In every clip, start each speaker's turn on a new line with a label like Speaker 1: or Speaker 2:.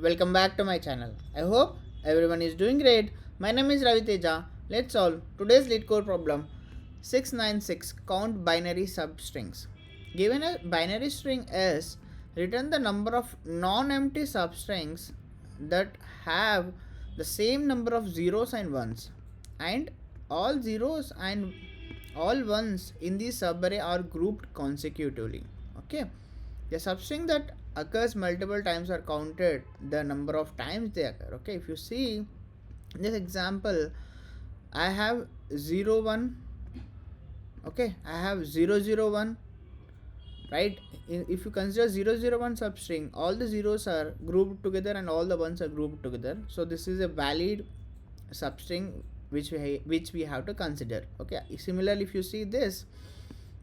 Speaker 1: welcome back to my channel. I hope everyone is doing great. My name is Ravi Teja. Let's solve today's Leetcode problem 696 count binary substrings. Given a binary string S, return the number of non-empty substrings that have the same number of zeros and ones, and all zeros and all ones in the subarray are grouped consecutively. Okay, the substring that occurs multiple times are counted the number of times they occur. Okay, if you see in this example, I have 0 1. Okay, I have 0 0 1, right? If you consider 0 0 1 substring, all the zeros are grouped together and all the ones are grouped together, so this is a valid substring which we have to consider. Okay, similarly, if you see this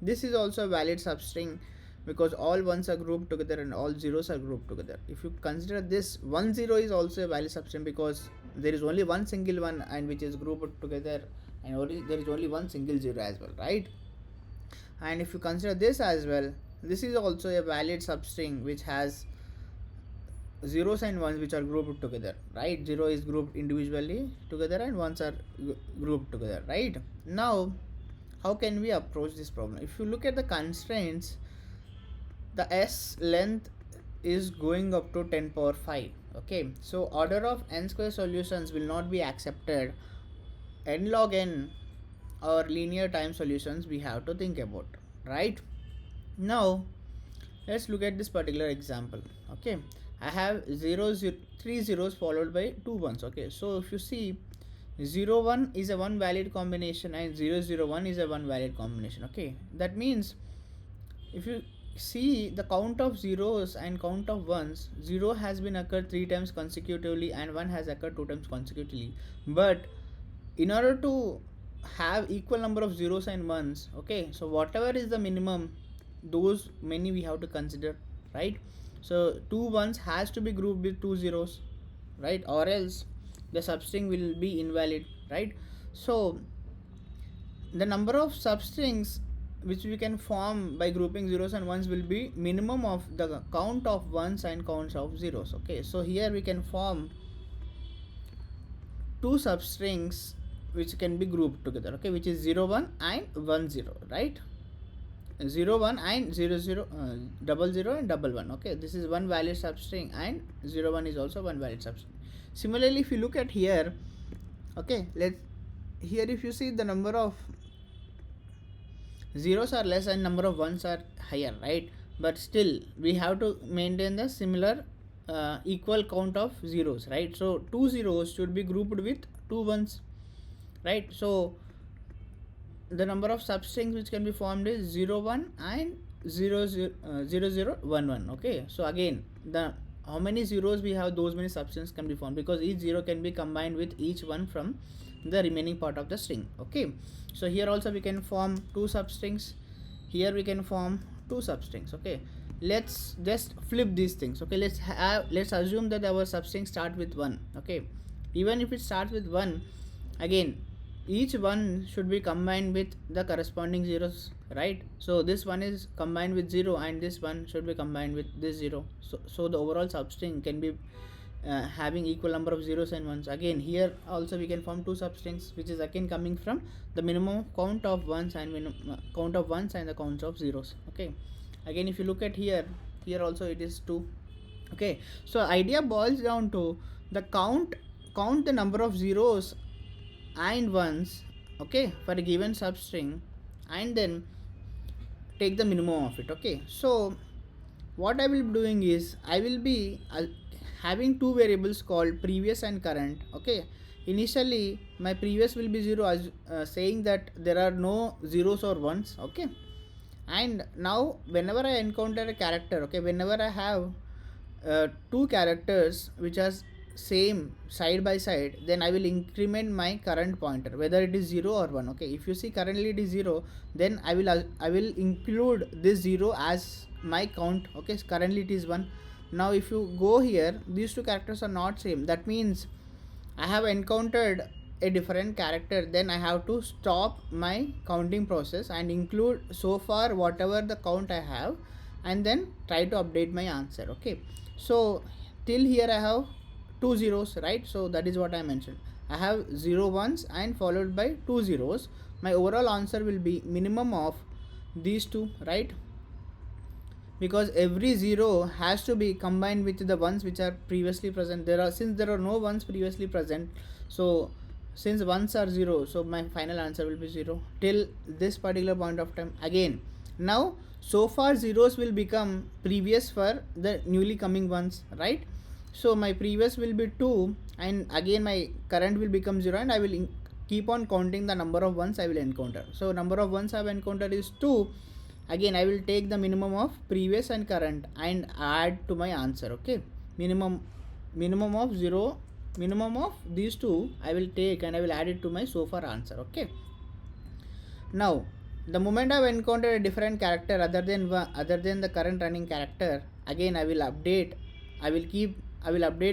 Speaker 1: is also a valid substring because all ones are grouped together and all zeros are grouped together. If you consider this 1 0 is also a valid substring because there is only one single one and which is grouped together, and there is only one single zero as well, right? And if you consider this as well, this is also a valid substring which has zeros and ones which are grouped together, right? Zero is grouped individually together and ones are grouped together, right? Now, how can we approach this problem? If you look at the constraints, the S length is going up to 10 power 5. Okay, so order of n square solutions will not be accepted. N log n or linear time solutions we have to think about, right? Now let's look at this particular example. Okay, I have 3 zeros followed by 2 ones. Okay, so if you see 0 1 is a one valid combination and 0 0 1 is a one valid combination. Okay, that means if you see the count of zeros and count of ones, 0 has been occurred 3 times consecutively and 1 has occurred 2 times consecutively. But in order to have equal number of zeros and ones, okay, so whatever is the minimum, those many we have to consider, right? So 2 ones has to be grouped with 2 zeros, right? Or else the substring will be invalid, right? So the number of substrings which we can form by grouping zeros and ones will be minimum of the count of ones and counts of zeros. Okay, so here we can form two substrings which can be grouped together, okay, which is 0 1 and 1 0, right? 0 1 and 0 0, 0 0 and 1 1. Okay, this is one valid substring and 0 1 is also one valid substring. Similarly, if you look at here, okay, here if you see the number of zeros are less and number of ones are higher, right? But still we have to maintain the similar equal count of zeros, right? So 2 zeros should be grouped with 2 ones, right? So the number of substrings which can be formed is 0 1 and 0 0 0 1 1. Okay, so again, the how many zeros we have, those many substrings can be formed because each zero can be combined with each one from the remaining part of the string. Okay, so here also we can form two substrings, here we can form two substrings. Okay, let's just flip these things. Okay, let's assume that our substring start with 1. Okay, even if it starts with 1, again each one should be combined with the corresponding zeros, right? So this one is combined with 0 and this one should be combined with this 0, so the overall substring can be having equal number of zeros and ones. Again, here also we can form two substrings which is again coming from the minimum count of ones and count of ones and the counts of zeros. Okay, again if you look at here also it is 2. Okay, so idea boils down to the count the number of zeros and ones, okay, for a given substring and then take the minimum of it. Okay, so what I will be doing is I will be having two variables called previous and current. Okay, initially my previous will be 0 as saying that there are no zeros or ones. Okay, and now whenever I encounter a character, okay, whenever I have two characters which are same side by side, then I will increment my current pointer whether it is 0 or 1. Okay, if you see currently it is 0, then I will include this 0 as my count. Okay, currently it is 1. Now if you go here, these two characters are not same, that means I have encountered a different character, then I have to stop my counting process and include so far whatever the count I have and then try to update my answer. Okay, so till here I have two zeros, right? So that is what I mentioned. I have 0 ones and followed by two zeros. My overall answer will be minimum of these two, right? Because every zero has to be combined with the ones which are previously present. Since there are no ones previously present, so since ones are zero, so my final answer will be zero till this particular point of time. Again, now so far zeros will become previous for the newly coming ones, right? So my previous will be 2 and again my current will become 0, and I will keep on counting the number of ones I will encounter. So number of ones I have encountered is 2. Again I will take the minimum of previous and current and add to my answer. Okay, minimum of 0, minimum of these two I will take and I will add it to my so far answer. Okay, now the moment I have encountered a different character other than the current running character, again I will update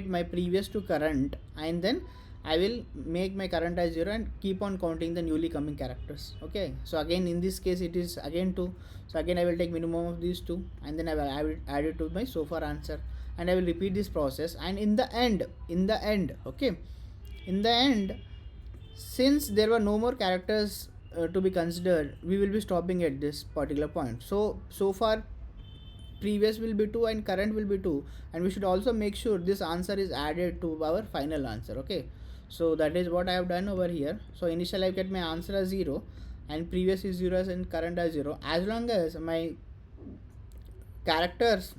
Speaker 1: my previous to current, and then I will make my current as 0 and keep on counting the newly coming characters. Okay, so again in this case it is again 2. So again I will take minimum of these two and then I will add it to my so far answer, and I will repeat this process. And in the end, okay, in the end, since there were no more characters to be considered, we will be stopping at this particular point. So far previous will be 2 and current will be 2, and we should also make sure this answer is added to our final answer. Okay, so that is what I have done over here. So initially I get my answer as 0 and previous is 0 and current as 0. As long as my characters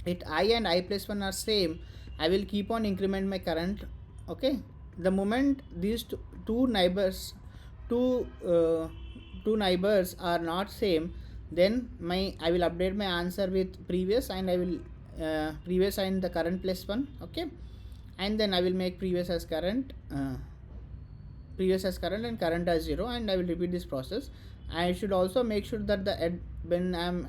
Speaker 1: at I and I plus 1 are same, I will keep on increment my current. Okay, the moment these two neighbors are not same, then I will update my answer with previous, and I will previous and the current plus 1. Okay, and then I will make previous as current and current as 0, and I will repeat this process. I should also make sure that when I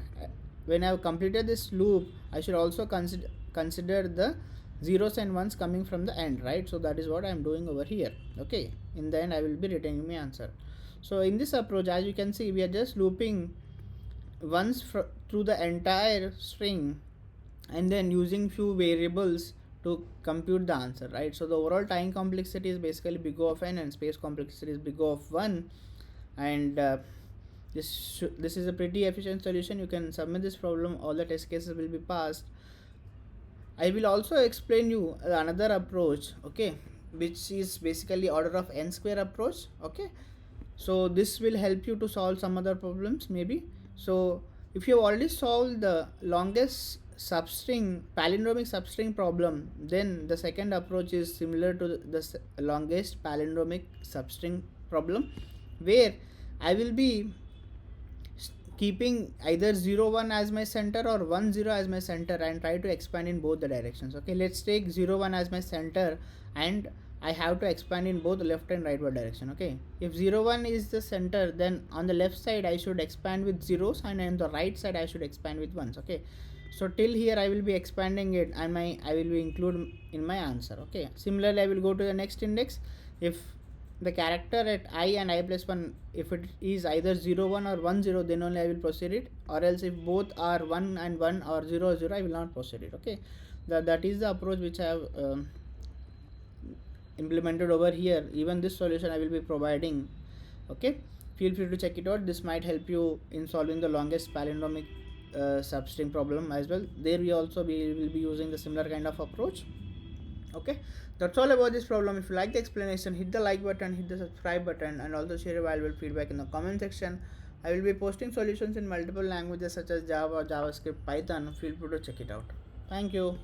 Speaker 1: have completed this loop, I should also consider the zeros and ones coming from the end, right? So that is what I am doing over here. Okay, in the end I will be returning my answer. So in this approach, as you can see, we are just looping once through the entire string and then using few variables to compute the answer, right? So the overall time complexity is basically big O of n and space complexity is big O of 1, and this is a pretty efficient solution. You can submit this problem, all the test cases will be passed. I will also explain you another approach, okay, which is basically order of n square approach. Okay, so this will help you to solve some other problems maybe. So if you have already solved the longest palindromic substring problem, then the second approach is similar to the longest palindromic substring problem, where I will be keeping either 0 1 as my center or 1 0 as my center and try to expand in both the directions. Okay, let's take 0 1 as my center, and I have to expand in both left and rightward direction. Okay, if 0 1 is the center, then on the left side I should expand with zeros, and on the right side I should expand with ones. Okay, so till here I will be expanding it, and I will be include in my answer. Okay, similarly I will go to the next index. If the character at I and I plus 1, if it is either 0 1 or 1 0, then only I will proceed it, or else if both are 1 and 1 or 0 0, I will not proceed it. Okay, that is the approach which I have implemented over here. Even this solution I will be providing. Okay, feel free to check it out. This might help you in solving the longest palindromic substring problem as well. There we also will be using the similar kind of approach. Okay, that's all about this problem. If you like the explanation, hit the like button, hit the subscribe button, and also share your valuable feedback in the comment section. I will be posting solutions in multiple languages such as Java, JavaScript, Python. Feel free to check it out. Thank you.